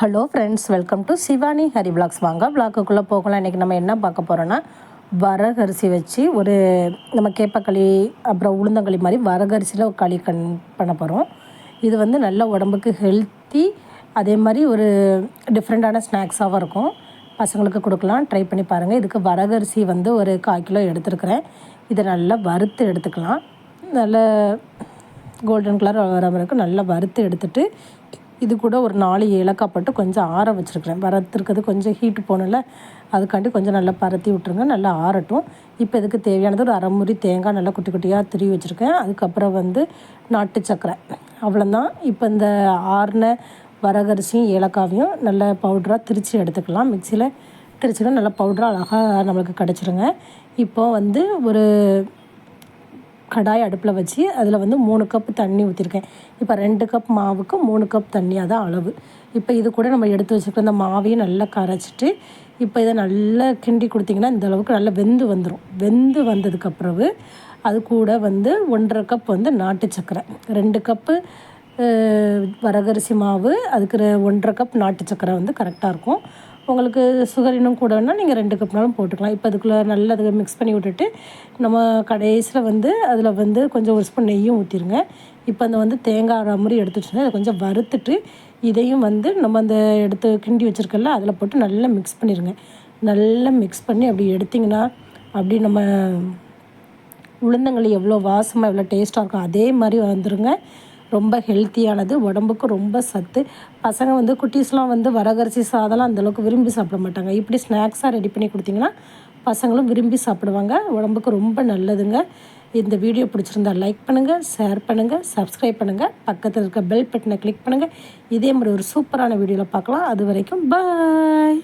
Hello friends, welcome to Shivani Hari vlogs. வாங்க விளாக்குள்ளே போகலாம். இன்றைக்கி நம்ம என்ன பார்க்க போகிறோன்னா, வரகரிசி வச்சு ஒரு நம்ம கேப்பக்களி அப்புறம் உளுந்தங்களி மாதிரி வரகரிசியில் ஒரு களி பண்ண போகிறோம். இது வந்து நல்ல உடம்புக்கு ஹெல்த்தி, அதே மாதிரி ஒரு டிஃப்ரெண்ட்டான ஸ்நாக்ஸாகவும் இருக்கும். பசங்களுக்கு கொடுக்கலாம், ட்ரை பண்ணி பாருங்கள். இதுக்கு வரகரிசி வந்து ஒரு 1/4 கிலோ எடுத்துருக்கிறேன். இதை நல்லா வறுத்து எடுத்துக்கலாம். நல்ல கோல்டன் கலர் வர வரைக்கும் நல்லா வறுத்து எடுத்துகிட்டு, இது கூட ஒரு 4 ஏலக்காய் போட்டு கொஞ்சம் ஆற வச்சுருக்கிறேன். வறுத்துருக்கிறது கொஞ்சம் ஹீட்டு போகணும்ல, அதுக்காண்டி கொஞ்சம் நல்லா பரத்தி விட்ருங்க, நல்லா ஆறட்டும். இப்போ இதுக்கு தேவையானது ஒரு 1/2 மூடி தேங்காய் நல்லா குட்டி குட்டியாக துருவி வச்சுருக்கேன். அதுக்கப்புறம் வந்து நாட்டு சர்க்கரை, அவ்வளோதான். இப்போ இந்த ஆறின வரகரிசியும் ஏலக்காவையும் நல்லா பவுட்ராக திரித்து எடுத்துக்கலாம். மிக்சியில் திரிச்சுன்னா நல்லா பவுட்ராக அழகாக நம்மளுக்கு கிடச்சிருங்க. இப்போது வந்து ஒரு கடாய் அடுப்பில் வச்சு அதில் வந்து 3 கப் தண்ணி ஊற்றிருக்கேன். இப்போ 2 கப் மாவுக்கு 3 கப் தண்ணி, அதான் அளவு. இப்போ இது கூட நம்ம எடுத்து வச்சுருக்க இந்த மாவையும் நல்லா கரைச்சிட்டு, இப்போ இதை நல்லா கிண்டி கொடுத்திங்கன்னா இந்த அளவுக்கு நல்லா வெந்து வந்துடும். வெந்து வந்ததுக்கப்புறவு அது கூட வந்து 1/2 கப் வந்து நாட்டு சர்க்கரை, 2 கப்பு வரகரிசி மாவு, அதுக்கு 1/2 கப் நாட்டு சர்க்கரை வந்து கரெக்டாக இருக்கும். உங்களுக்கு சுகர் இன்னும் கூட வேணால் நீங்கள் 2 கப்னாலும் போட்டுக்கலாம். இப்போ அதுக்குள்ளே நல்லா அதை மிக்ஸ் பண்ணி விட்டுட்டு, நம்ம கடைசியில் வந்து அதில் வந்து கொஞ்சம் ஒரு ஸ்பூன் நெய்யும் ஊற்றிடுங்க. இப்போ அந்த வந்து தேங்காய் அரை முறி எடுத்து வச்சுருந்தேன், அதை கொஞ்சம் வறுத்துட்டு இதையும் வந்து நம்ம அந்த எடுத்து கிண்டி வச்சுருக்கல அதில் போட்டு நல்லா மிக்ஸ் பண்ணிடுங்க. நல்லா மிக்ஸ் பண்ணி அப்படி எடுத்திங்கன்னா, அப்படி நம்ம உளுந்தங்களி எவ்வளோ வாசமாக எவ்வளோ டேஸ்ட்டாக இருக்கும் அதே மாதிரி வந்துடுங்க. ரொம்ப ஹெல்த்தியானது, உடம்புக்கு ரொம்ப சத்து. பசங்க வந்து குட்டீஸ்லாம் வந்து வரகரிசி சாதம்லாம் அந்தளவுக்கு விரும்பி சாப்பிட மாட்டாங்க. இப்படி ஸ்நாக்ஸாக ரெடி பண்ணி கொடுத்திங்கன்னா பசங்களும் விரும்பி சாப்பிடுவாங்க. உடம்புக்கு ரொம்ப நல்லதுங்க. இந்த வீடியோ பிடிச்சிருந்தா லைக் பண்ணுங்கள், ஷேர் பண்ணுங்கள், சப்ஸ்கிரைப் பண்ணுங்கள், பக்கத்தில் இருக்க பெல் பட்டனை கிளிக் பண்ணுங்கள். இதே மாதிரி ஒரு சூப்பரான வீடியோவில் பார்க்கலாம். அது வரைக்கும் பாய்.